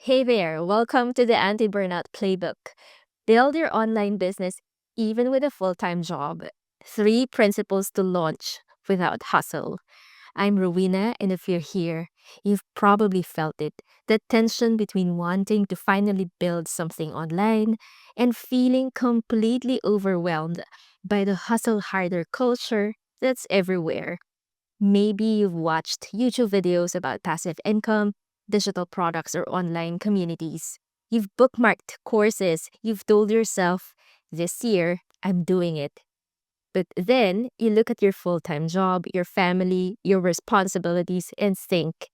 Hey there, welcome to the Anti-Burnout Playbook. Build your online business even with a full-time job. 3 principles to launch without hustle. I'm Rowena, and if you're here, you've probably felt it. The tension between wanting to finally build something online and feeling completely overwhelmed by the hustle harder culture that's everywhere. Maybe you've watched YouTube videos about passive income, digital products, or online communities. You've bookmarked courses. You've told yourself, this year, I'm doing it. But then you look at your full time job, your family, your responsibilities, and think,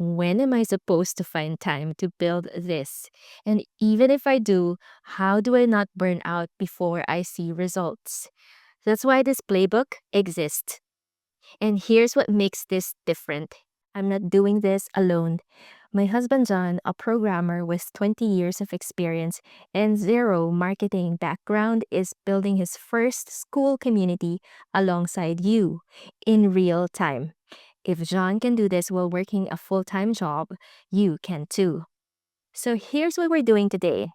when am I supposed to find time to build this? And even if I do, how do I not burn out before I see results? That's why this playbook exists. And here's what makes this different. I'm not doing this alone. My husband John, a programmer with 20 years of experience and zero marketing background, is building his first school community alongside you in real time. If John can do this while working a full time job, you can too. So here's what we're doing today.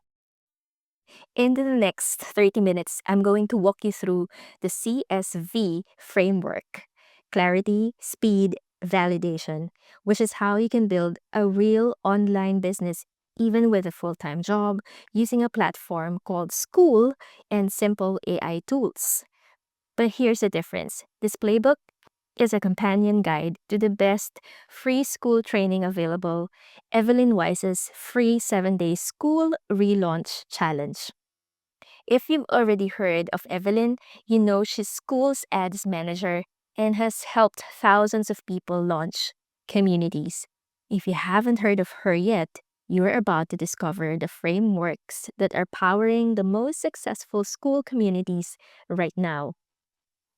In the next 30 minutes, I'm going to walk you through the CSV framework: clarity, speed, validation, which is how you can build a real online business even with a full time job using a platform called Skool and simple AI tools. But here's the difference: this playbook is a companion guide to the best free school training available, Evelyn Wise's free 7-day School Relaunch Challenge. If you've already heard of Evelyn, you know she's School's ads manager and has helped thousands of people launch communities. If you haven't heard of her yet, you're about to discover the frameworks that are powering the most successful school communities right now.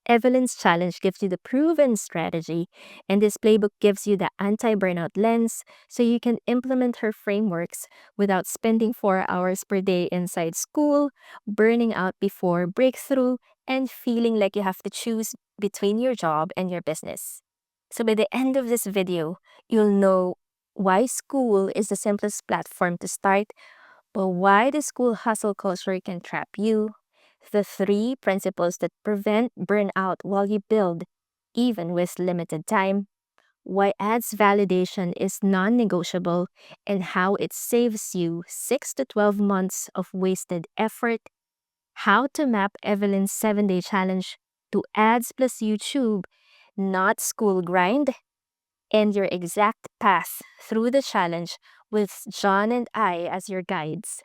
Evelyn's challenge gives you the proven strategy, and this playbook gives you the anti burnout lens so you can implement her frameworks without spending 4 hours per day inside school, burning out before breakthrough, and feeling like you have to choose between your job and your business. So, by the end of this video, you'll know why school is the simplest platform to start, but why the school hustle culture can trap you, the 3 principles that prevent burnout while you build, even with limited time, why ads validation is non negotiable, and how it saves you 6 to 12 months of wasted effort, how to map Evelyn's 7-day challenge to ads plus YouTube, not school grind, and your exact path through the challenge with John and I as your guides.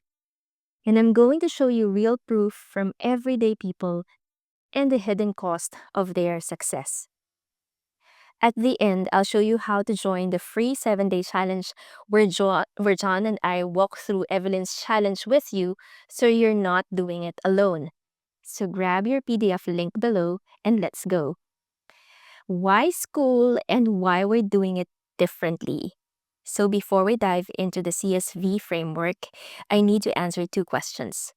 And I'm going to show you real proof from everyday people and the hidden cost of their success. At the end, I'll show you how to join the free 7-day challenge where John and I walk through Evelyn's challenge with you so you're not doing it alone. So grab your PDF link below and let's go. Why school and why we're doing it differently? So before we dive into the CSV framework, I need to answer 2 questions.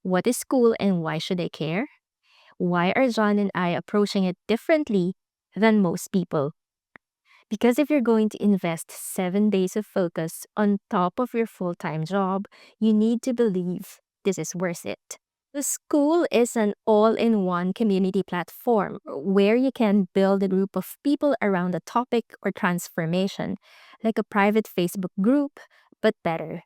What is school and why should I care? Why are John and I approaching it differently than most people? Because if you're going to invest 7 days of focus on top of your full time job, you need to believe this is worth it. The school is an all in one community platform where you can build a group of people around a topic or transformation, like a private Facebook group, but better.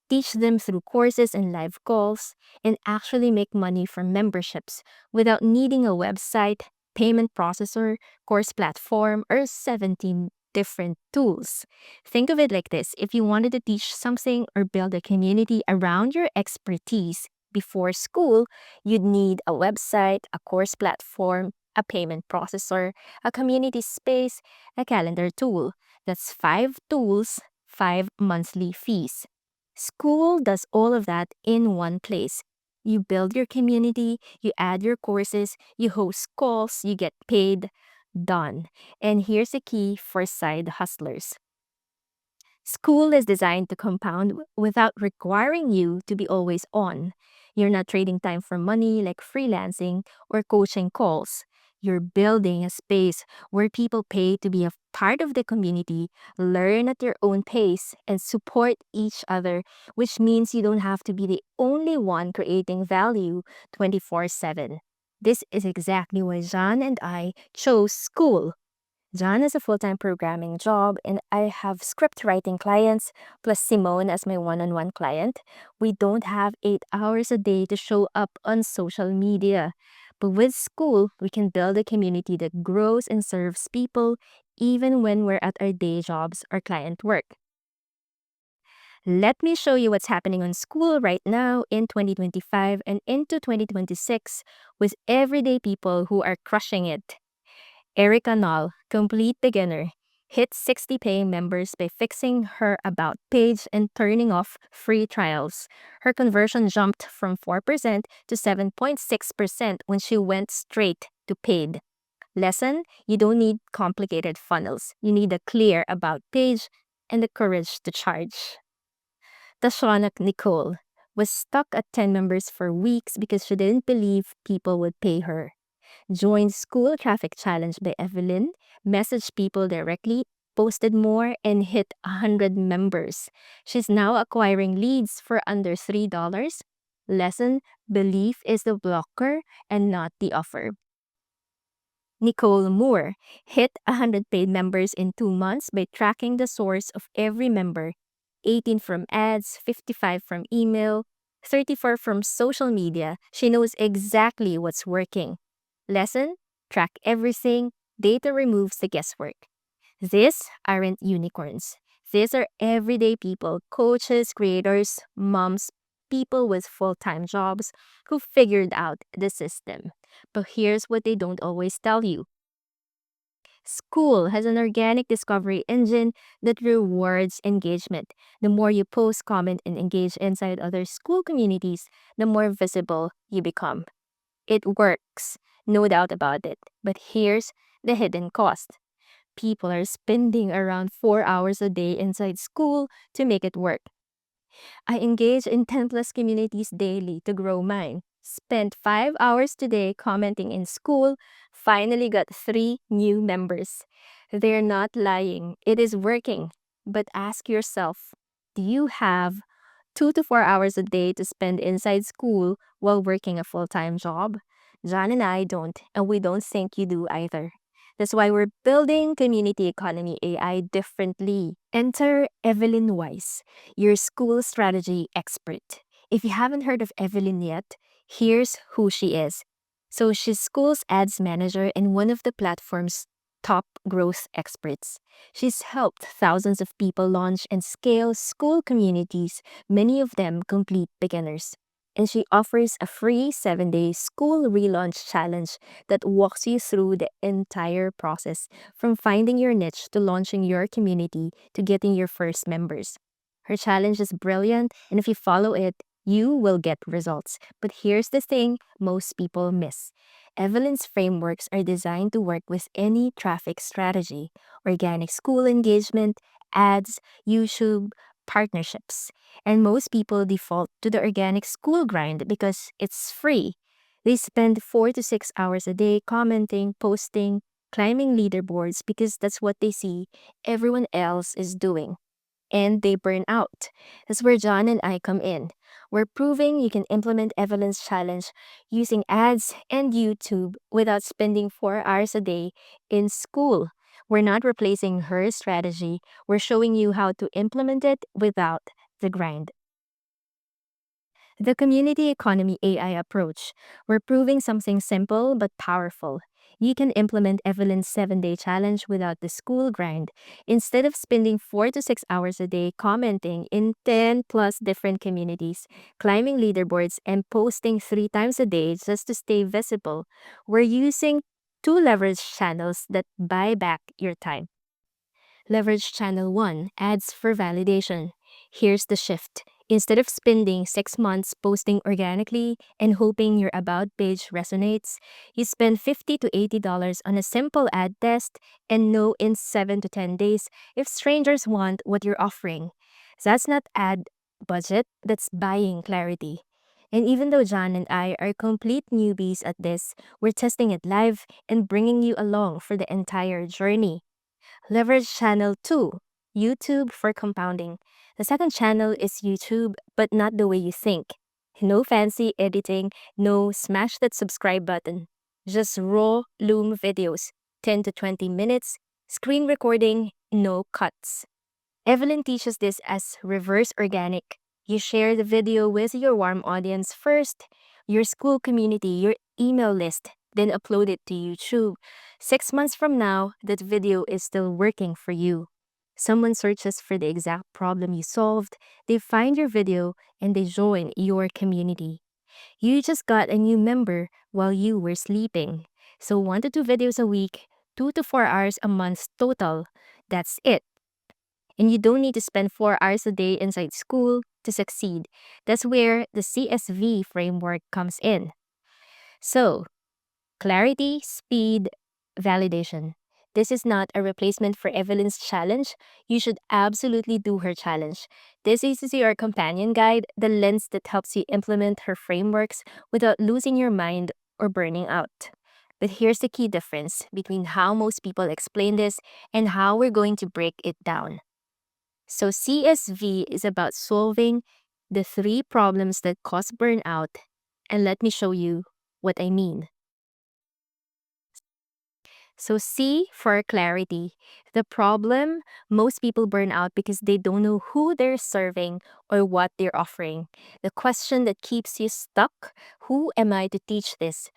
Teach them through courses and live calls, and actually make money from memberships without needing a website, payment processor, course platform, or 17 different tools. Think of it like this: if you wanted to teach something or build a community around your expertise before school, you'd need a website, a course platform, a payment processor, a community space, a calendar tool. That's 5 tools, 5 monthly fees. School does all of that in one place. You build your community, you add your courses, you host calls, you get paid. Done. And here's the key for side hustlers. School is designed to compound without requiring you to be always on. You're not trading time for money like freelancing or coaching calls. You're building a space where people pay to be a part of the community, learn at their own pace, and support each other, which means you don't have to be the only one creating value 24/7. This is exactly why Jon and I chose Skool. Jon has a full-time programming job, and I have script writing clients, plus Simone as my one-on-one client. We don't have 8 hours a day to show up on social media. But with Skool, we can build a community that grows and serves people even when we're at our day jobs or client work. Let me show you what's happening on Skool right now in 2025 and into 2026 with everyday people who are crushing it. Erica Nall, complete beginner, hit 60 paying members by fixing her About page and turning off free trials. Her conversion jumped from 4% to 7.6% when she went straight to paid. Lesson: you don't need complicated funnels. You need a clear About page and the courage to charge. Tashwana Nicole was stuck at 10 members for weeks because she didn't believe people would pay her. Joined School Traffic Challenge by Evelyn, messaged people directly, posted more, and hit 100 members. She's now acquiring leads for under $3. Lesson: belief is the blocker and not the offer. Nicole Moore hit 100 paid members in 2 months by tracking the source of every member: 18 from ads, 55 from email, 34 from social media. She knows exactly what's working. Lesson: track everything. Data removes the guesswork. These aren't unicorns. These are everyday people, coaches, creators, moms, people with full-time jobs who figured out the system. But here's what they don't always tell you. Skool has an organic discovery engine that rewards engagement. The more you post, comment, and engage inside other Skool communities, the more visible you become. It works, no doubt about it. But here's the hidden cost. People are spending around 4 hours a day inside Skool to make it work. I engage in 10 plus communities daily to grow mine. Spent 5 hours today commenting in Skool, finally got 3 new members. They're not lying, it is working. But ask yourself, do you have 2 to 4 hours a day to spend inside Skool while working a full-time job? Jon and I don't, and we don't think you do either. That's why we're building Community Economy AI differently. Enter Evelyn Weiss, your Skool strategy expert. If you haven't heard of Evelyn yet, here's who she is. So she's Skool's ads manager and one of the platform's top growth experts. She's helped thousands of people launch and scale Skool communities, many of them complete beginners. And she offers a free 7-day Skool Relaunch challenge that walks you through the entire process, from finding your niche to launching your community to getting your first members. Her challenge is brilliant, and if you follow it, you will get results. But here's the thing most people miss. Evelyn's frameworks are designed to work with any traffic strategy: organic Skool engagement, ads, YouTube, partnerships. And most people default to the organic Skool grind because it's free. They spend 4 to 6 hours a day commenting, posting, climbing leaderboards because that's what they see everyone else is doing. And they burn out. That's where Jon and I come in. We're proving you can implement Evelyn's challenge using ads and YouTube without spending 4 hours a day in Skool. We're not replacing her strategy. We're showing you how to implement it without the grind. The community economy AI approach. We're proving something simple but powerful. You can implement Evelyn's 7-day challenge without the Skool grind. Instead of spending 4 to 6 hours a day commenting in 10 plus different communities, climbing leaderboards, and posting 3 times a day just to stay visible, we're using 2 leverage channels that buy back your time. Leverage Channel 1, ads for validation. Here's the shift. Instead of spending 6 months posting organically and hoping your About page resonates, you spend $50 to $80 on a simple ad test and know in 7 to 10 days if strangers want what you're offering. That's not ad budget, that's buying clarity. And even though Jon and I are complete newbies at this, we're testing it live and bringing you along for the entire journey. Leverage channel 2, YouTube for compounding. The second channel is YouTube, but not the way you think. No fancy editing, no smash that subscribe button. Just raw Loom videos, 10 to 20 minutes, screen recording, no cuts. Evelyn teaches this as reverse organic. You share the video with your warm audience first, your school community, your email list, then upload it to YouTube. 6 months from now, that video is still working for you. Someone searches for the exact problem you solved, they find your video, and they join your community. You just got a new member while you were sleeping. So 1 to 2 videos a week, 2 to 4 hours a month total. That's it. And you don't need to spend 4 hours a day inside school to succeed. That's where the CSV framework comes in. So, clarity, speed, validation. This is not a replacement for Evelyn's challenge. You should absolutely do her challenge. This is your companion guide, the lens that helps you implement her frameworks without losing your mind or burning out. But here's the key difference between how most people explain this and how we're going to break it down. So CSV is about solving the 3 problems that cause burnout, and let me show you what I mean. So C for clarity. The problem, most people burn out because they don't know who they're serving or what they're offering. The question that keeps you stuck, who am I to teach this?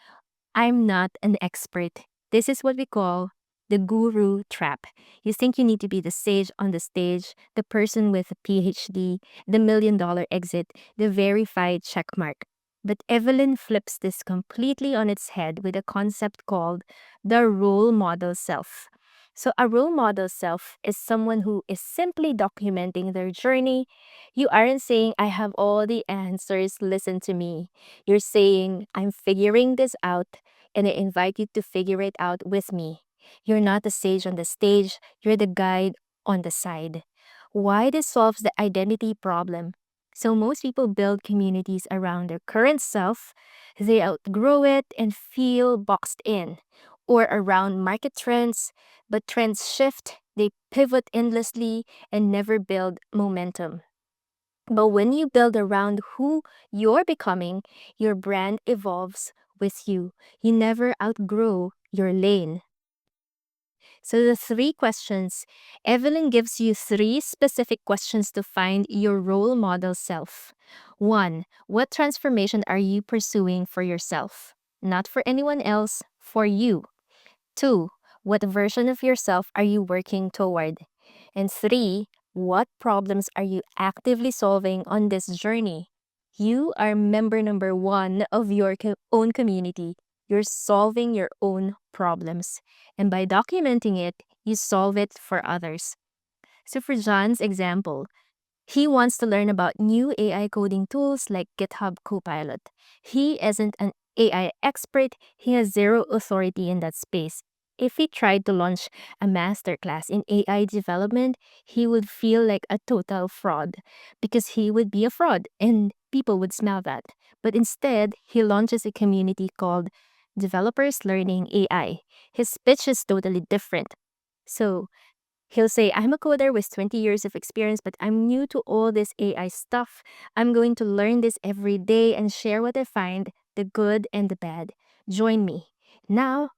I'm not an expert. This is what we call the guru trap. You think you need to be the sage on the stage, the person with a PhD, the $1,000,000 exit, the verified checkmark. But Evelyn flips this completely on its head with a concept called the role model self. So, a role model self is someone who is simply documenting their journey. You aren't saying, I have all the answers, listen to me. You're saying, I'm figuring this out, and I invite you to figure it out with me. You're not the sage on the stage, you're the guide on the side. Why this solves the identity problem? So most people build communities around their current self, they outgrow it and feel boxed in, or around market trends, but trends shift, they pivot endlessly and never build momentum. But when you build around who you're becoming, your brand evolves with you. You never outgrow your lane. So the 3 questions, Evelyn gives you 3 specific questions to find your role model self. 1. What transformation are you pursuing for yourself? Not for anyone else, for you. 2. What version of yourself are you working toward? And 3. What problems are you actively solving on this journey? You are member number 1 of your own community. You're solving your own problems. And by documenting it, you solve it for others. So for Jon's example, he wants to learn about new AI coding tools like GitHub Copilot. He isn't an AI expert, he has zero authority in that space. If he tried to launch a masterclass in AI development, he would feel like a total fraud because he would be a fraud and people would smell that. But instead, he launches a community called Developers Learning AI. His pitch is totally different. So, he'll say, I'm a coder with 20 years of experience, but I'm new to all this AI stuff. I'm going to learn this every day and share what I find, the good and the bad. Join me. Now,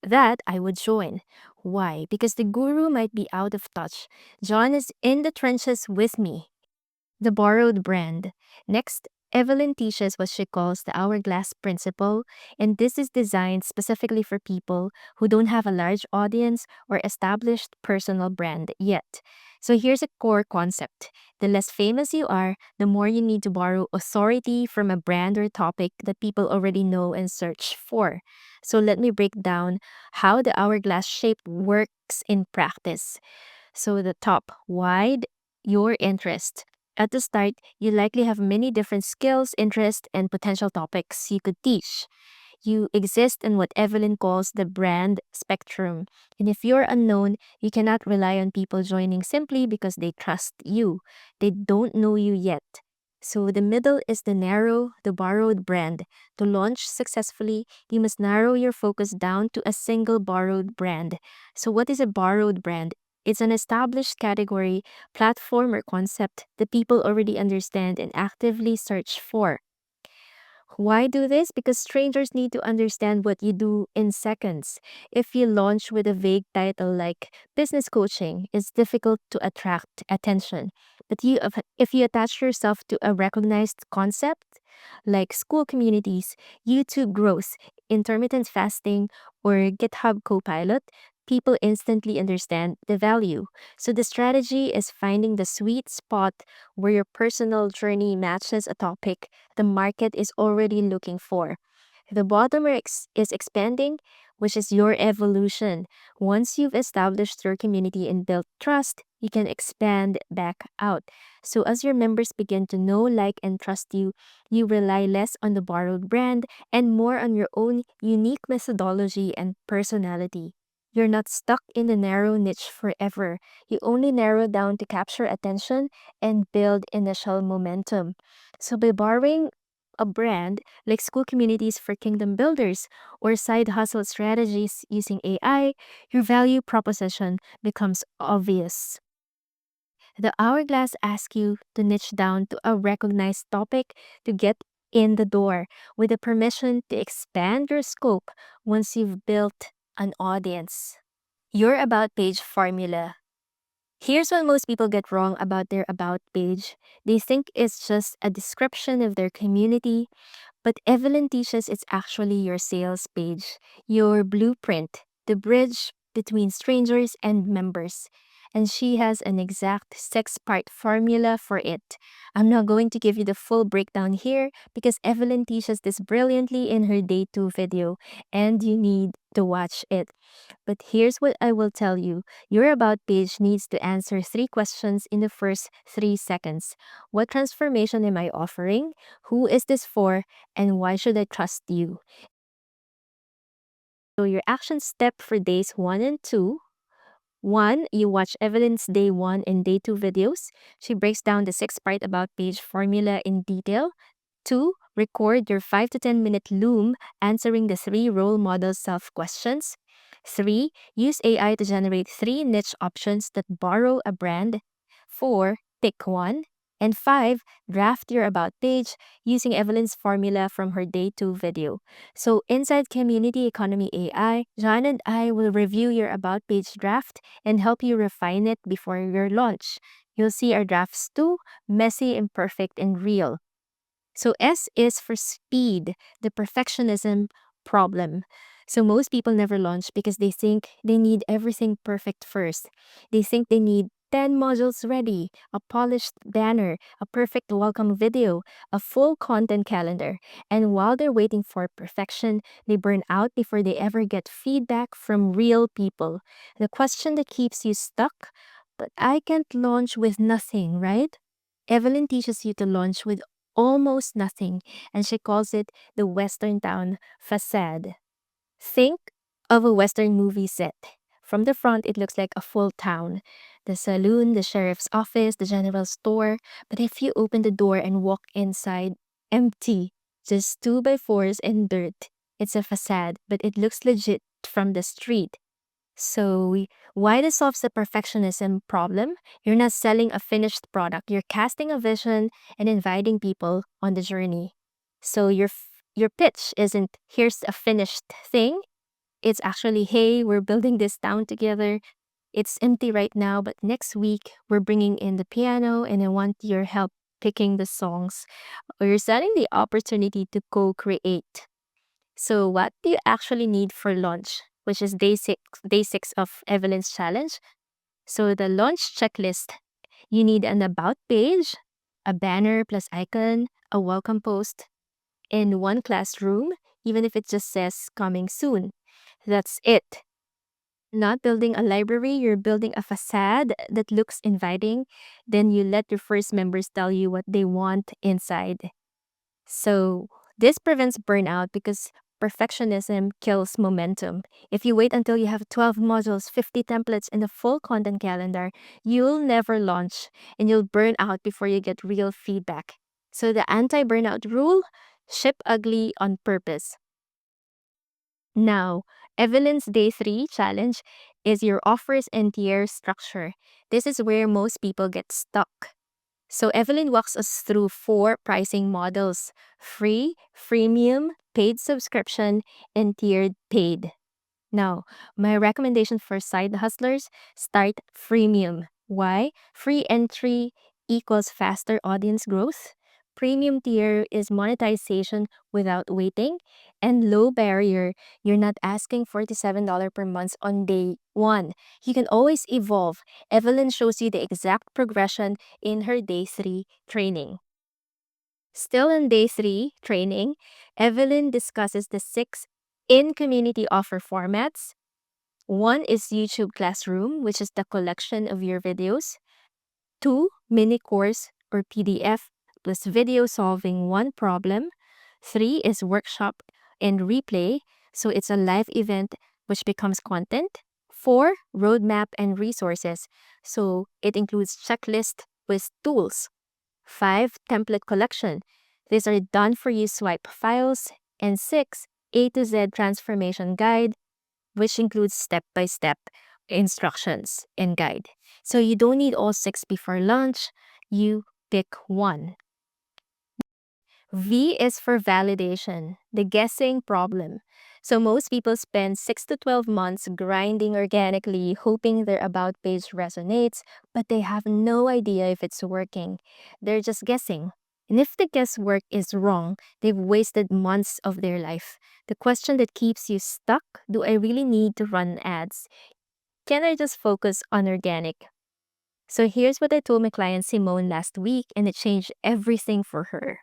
that I would join. Why? Because the guru might be out of touch. Jon is in the trenches with me. The borrowed brand. Next, Evelyn teaches what she calls the hourglass principle, and this is designed specifically for people who don't have a large audience or established personal brand yet. So here's a core concept. The less famous you are, the more you need to borrow authority from a brand or topic that people already know and search for. So let me break down how the hourglass shape works in practice. So the top, wide, your interest. At the start, you likely have many different skills, interests, and potential topics you could teach. You exist in what Evelyn calls the brand spectrum. And if you're unknown, you cannot rely on people joining simply because they trust you. They don't know you yet. So the middle is the narrow, the borrowed brand. To launch successfully, you must narrow your focus down to a single borrowed brand. So what is a borrowed brand? It's an established category, platform, or concept that people already understand and actively search for. Why do this? Because strangers need to understand what you do in seconds. If you launch with a vague title like business coaching, it's difficult to attract attention. But if you attach yourself to a recognized concept like school communities, YouTube growth, intermittent fasting, or GitHub Copilot, people instantly understand the value. So the strategy is finding the sweet spot where your personal journey matches a topic the market is already looking for. The bottom is expanding, which is your evolution. Once you've established your community and built trust, you can expand back out. So as your members begin to know, like, and trust you, you rely less on the borrowed brand and more on your own unique methodology and personality. You're not stuck in the narrow niche forever. You only narrow down to capture attention and build initial momentum. So by borrowing a brand like school communities for kingdom builders or side hustle strategies using AI, your value proposition becomes obvious. The hourglass asks you to niche down to a recognized topic to get in the door with the permission to expand your scope once you've built an audience. Your about page formula. Here's what most people get wrong about their about page. They think it's just a description of their community, but Evelyn teaches it's actually your sales page, your blueprint, the bridge between strangers and members. And she has an exact 6-part formula for it. I'm not going to give you the full breakdown here because Evelyn teaches this brilliantly in her day 2 video, and you need to watch it. But here's what I will tell you. Your About page needs to answer 3 questions in the first 3 seconds. What transformation am I offering? Who is this for? And why should I trust you? So your action step for days 1 and 2. 1, you watch Evelyn's day 1 and day 2 videos. She breaks down the 6-part About page formula in detail. 2, record your 5 to 10 minute loom answering the 3 role model self questions. 3, use AI to generate 3 niche options that borrow a brand. 4, pick one. And 5, draft your About page using Evelyn's formula from her day 2 video. So inside Community Economy AI, Jon and I will review your About page draft and help you refine it before your launch. You'll see our drafts too, messy, imperfect, and real. So S is for speed, the perfectionism problem. So most people never launch because they think they need everything perfect first. They think they need 10 modules ready, a polished banner, a perfect welcome video, a full content calendar. And while they're waiting for perfection, they burn out before they ever get feedback from real people. The question that keeps you stuck, but I can't launch with nothing, right? Evelyn teaches you to launch with almost nothing, and she calls it the Western town facade. Think of a Western movie set. From the front, it looks like a full town. The saloon, the sheriff's office, the general store. But if you open the door and walk inside, empty, just 2x4s and dirt. It's a facade, but it looks legit from the street. So, why this solves the perfectionism problem? You're not selling a finished product. You're casting a vision and inviting people on the journey. So your pitch isn't here's a finished thing. It's actually, hey, we're building this town together. It's empty right now, but next week we're bringing in the piano and I want your help picking the songs. Or you're selling the opportunity to co-create. So what do you actually need for launch, which is day six of Evelyn's challenge? So the launch checklist, you need an about page, a banner plus icon, a welcome post, in one classroom, even if it just says coming soon. That's it. Not building a library, you're building a facade that looks inviting. Then you let your first members tell you what they want inside. So this prevents burnout because perfectionism kills momentum. If you wait until you have 12 modules, 50 templates, and a full content calendar, you'll never launch and you'll burn out before you get real feedback. So the anti-burnout rule, ship ugly on purpose. Now, Evelyn's Day 3 challenge is your offers and tier structure. This is where most people get stuck. So Evelyn walks us through 4 pricing models: free, freemium, paid subscription, and tiered paid. Now, my recommendation for side hustlers, start freemium. Why? Free entry equals faster audience growth. Premium tier is monetization without waiting. And low barrier, you're not asking $47 per month on day 1. You can always evolve. Evelyn shows you the exact progression in her day 3 training. Still in day 3 training, Evelyn discusses the 6 in-community offer formats. One is YouTube Classroom, which is the collection of your videos. 2, mini course or PDF plus video solving one problem. 3 is workshop and replay, so it's a live event which becomes content. 4, roadmap and resources, so it includes checklist with tools. 5, template collection. These are done for you swipe files. And 6, A to Z transformation guide, which includes step-by-step instructions and guide. So you don't need all 6 before launch. You pick one. V is for validation, the guessing problem. So most people spend 6 to 12 months grinding organically, hoping their about page resonates, but they have no idea if it's working. They're just guessing. And if the guesswork is wrong, they've wasted months of their life. The question that keeps you stuck: do I really need to run ads? Can I just focus on organic? So here's what I told my client Simone last week, and it changed everything for her.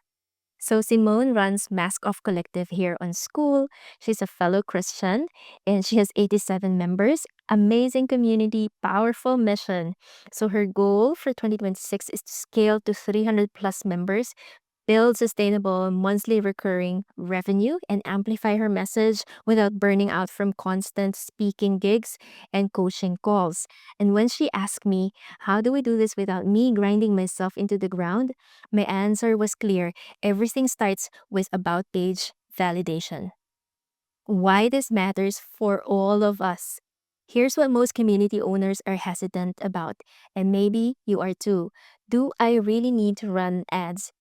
So Simone runs Mask Off Collective here on Skool. She's a fellow Christian and she has 87 members. Amazing community, powerful mission. So her goal for 2026 is to scale to 300 plus members, build sustainable monthly recurring revenue, and amplify her message without burning out from constant speaking gigs and coaching calls. And when she asked me, how do we do this without me grinding myself into the ground? My answer was clear. Everything starts with about page validation. Why this matters for all of us. Here's what most community owners are hesitant about, and maybe you are too. Do I really need to run ads?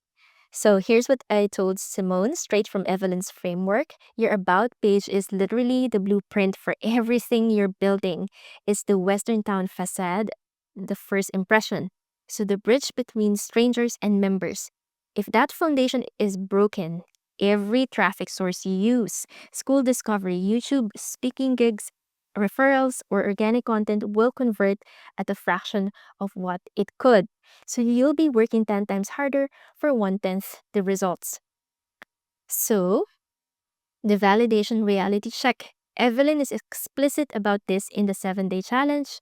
So here's what I told Simone straight from Evelyn's framework. Your about page is literally the blueprint for everything you're building. It's the Western town facade, the first impression. So the bridge between strangers and members. If that foundation is broken, every traffic source you use, school discovery, YouTube, speaking gigs, referrals, or organic content will convert at a fraction of what it could. So you'll be working 10 times harder for 1/10 the results. So, the validation reality check. Evelyn is explicit about this in the 7-day challenge.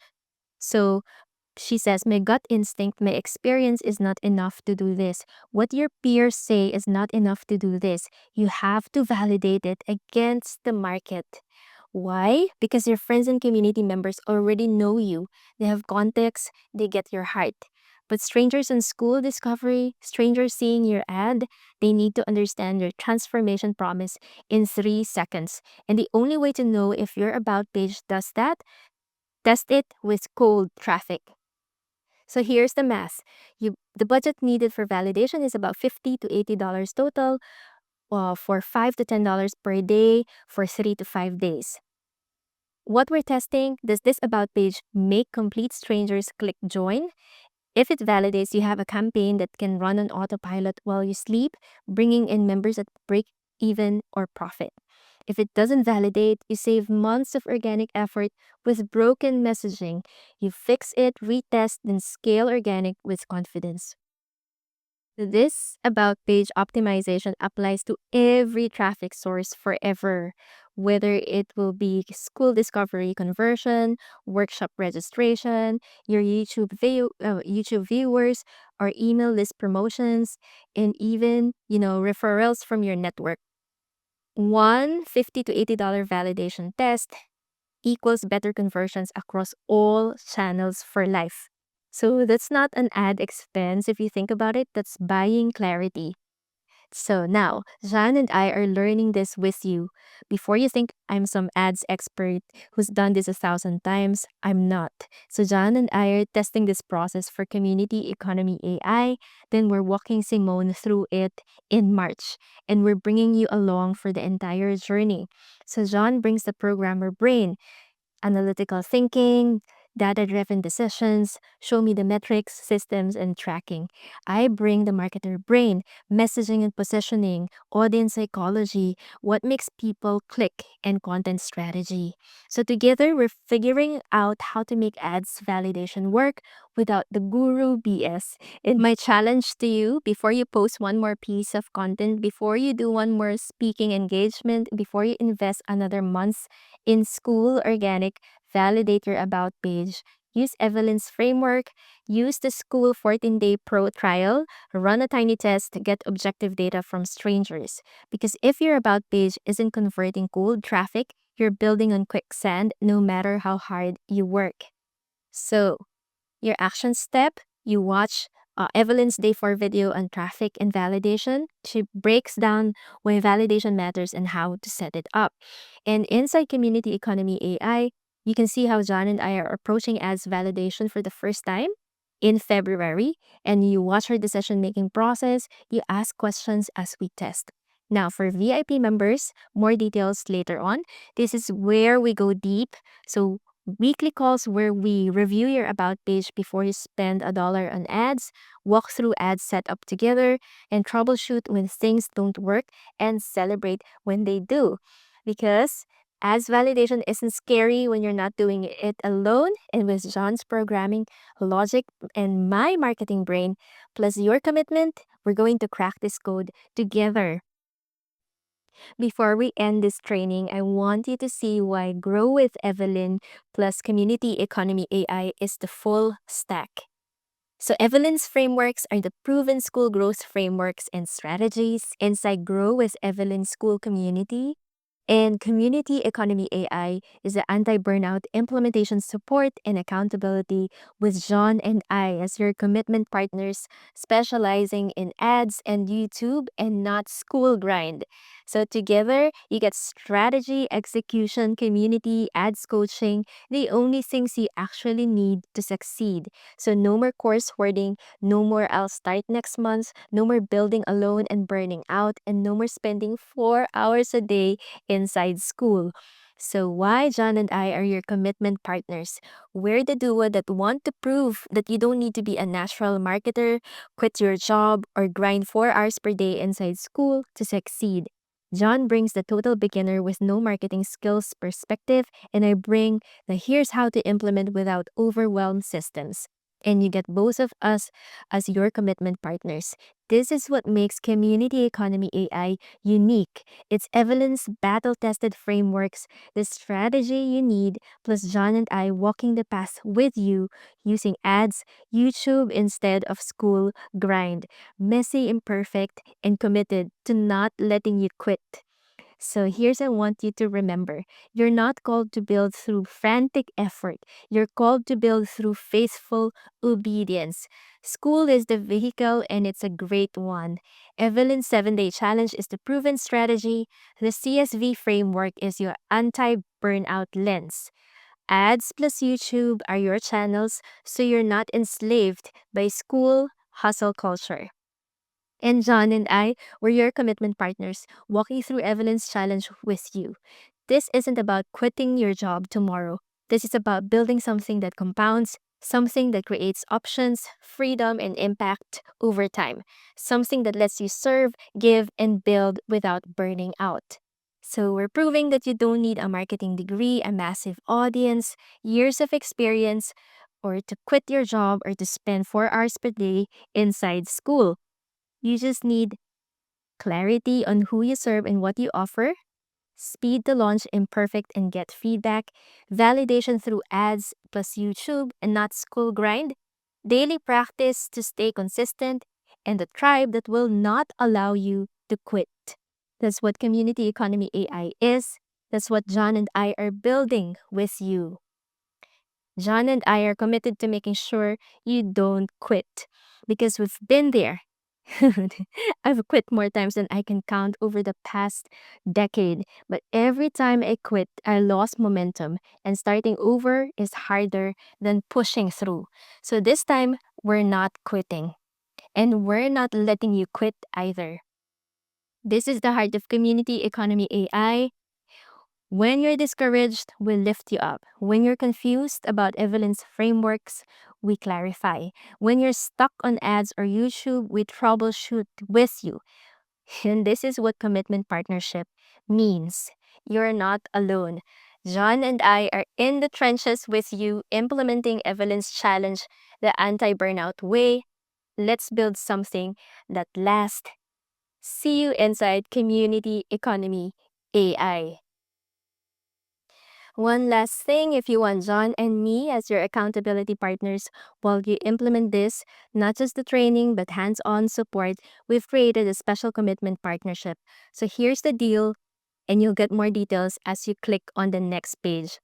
So, she says, my gut instinct, my experience is not enough to do this. What your peers say is not enough to do this. You have to validate it against the market. Why? Because your friends and community members already know you. They have context, they get your heart. But strangers in school discovery, strangers seeing your ad, they need to understand your transformation promise in 3 seconds. And the only way to know if your about page does that, test it with cold traffic. So here's the math. The budget needed for validation is about $50 to $80 total, for $5 to $10 per day for 3 to 5 days. What we're testing: does this about page make complete strangers click join? If it validates, you have a campaign that can run on autopilot while you sleep, bringing in members at break even or profit. If it doesn't validate, you save months of organic effort with broken messaging. You fix it, retest, then scale organic with confidence. This about page optimization applies to every traffic source forever, whether it will be school discovery conversion, workshop registration, your YouTube viewers, or email list promotions, and even, referrals from your network. One $50 to $80 validation test equals better conversions across all channels for life. So that's not an ad expense if you think about it, that's buying clarity. So now, Jan and I are learning this with you. Before you think I'm some ads expert who's done this 1,000 times, I'm not. So Jan and I are testing this process for Community Economy AI. Then we're walking Simone through it in March. And we're bringing you along for the entire journey. So John brings the programmer brain, analytical thinking, data-driven decisions, show me the metrics, systems, and tracking. I bring the marketer brain, messaging and positioning, audience psychology, what makes people click, and content strategy. So together, we're figuring out how to make ads validation work without the guru BS. And my challenge to you, before you post one more piece of content, before you do one more speaking engagement, before you invest another month in Skool Organic, validate your About page. Use Evelyn's framework. Use the Skool 14-day pro trial. Run a tiny test. Get objective data from strangers. Because if your About page isn't converting cold traffic, you're building on quicksand no matter how hard you work. So, your action step, you watch Evelyn's Day 4 video on traffic and validation. She breaks down why validation matters and how to set it up. And inside Community Economy AI, you can see how John and I are approaching ads validation for the first time in February. And you watch her decision-making process. You ask questions as we test. Now, for VIP members, more details later on. This is where we go deep. So weekly calls where we review your About page before you spend $1 on ads, walk through ad setup together, and troubleshoot when things don't work and celebrate when they do. Because ads validation isn't scary when you're not doing it alone, and with John's programming, logic, and my marketing brain, plus your commitment, we're going to crack this code together. Before we end this training, I want you to see why Grow with Evelyn plus Community Economy AI is the full stack. So Evelyn's frameworks are the proven school growth frameworks and strategies inside Grow with Evelyn School Community. And Community Economy AI is the anti-burnout implementation support and accountability with Jon and I as your commitment partners, specializing in ads and YouTube and not school grind. So together, you get strategy, execution, community, ads coaching, the only things you actually need to succeed. So no more course hoarding, no more I'll start next month, no more building alone and burning out, and no more spending 4 hours a day inside school. So why John and I are your commitment partners? We're the duo that want to prove that you don't need to be a natural marketer, quit your job, or grind 4 hours per day inside school to succeed. John brings the total beginner with no marketing skills perspective, and I bring the here's how to implement without overwhelm systems. And you get both of us as your commitment partners. This is what makes Community Economy AI unique. It's Evelyn's battle-tested frameworks, the strategy you need, plus John and I walking the path with you using ads, YouTube instead of school grind. Messy, imperfect, and committed to not letting you quit. So here's I want you to remember. You're not called to build through frantic effort. You're called to build through faithful obedience. School is the vehicle and it's a great one. Evelyn's 7-day challenge is the proven strategy. The CSV framework is your anti-burnout lens. Ads plus YouTube are your channels so you're not enslaved by school hustle culture. And John and I were your commitment partners, walking through Evelyn's challenge with you. This isn't about quitting your job tomorrow. This is about building something that compounds, something that creates options, freedom, and impact over time. Something that lets you serve, give, and build without burning out. So we're proving that you don't need a marketing degree, a massive audience, years of experience, or to quit your job or to spend 4 hours per day inside school. You just need clarity on who you serve and what you offer, speed to launch imperfect and get feedback, validation through ads plus YouTube and not school grind, daily practice to stay consistent, and the tribe that will not allow you to quit. That's what Community Economy AI is. That's what John and I are building with you. Jon and I are committed to making sure you don't quit because we've been there. I've quit more times than I can count over the past decade, but every time I quit, I lost momentum, and starting over is harder than pushing through. So this time, we're not quitting, and we're not letting you quit either. This is the heart of community economy AI. When you're discouraged, we lift you up. When you're confused about Evelyn's frameworks, we clarify. When you're stuck on ads or YouTube, we troubleshoot with you. And this is what commitment partnership means. You're not alone. Jon and I are in the trenches with you, implementing Evelyn's challenge, the anti-burnout way. Let's build something that lasts. See you inside Community Economy AI. One last thing, if you want Jon and me as your accountability partners while you implement this, not just the training but hands-on support, we've created a special commitment partnership. So here's the deal, and you'll get more details as you click on the next page.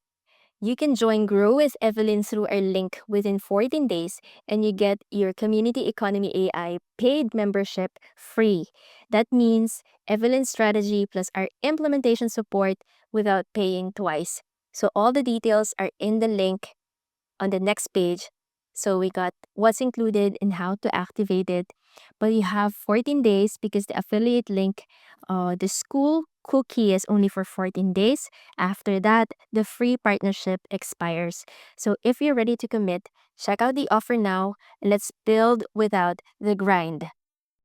You can join Grow with Evelyn through our link within 14 days, and you get your Community Economy AI paid membership free. That means Evelyn's strategy plus our implementation support without paying twice. So all the details are in the link on the next page. So we got what's included and how to activate it. But you have 14 days because the affiliate link, the school cookie is only for 14 days. After that, the free partnership expires. So if you're ready to commit, check out the offer now and let's build without the grind.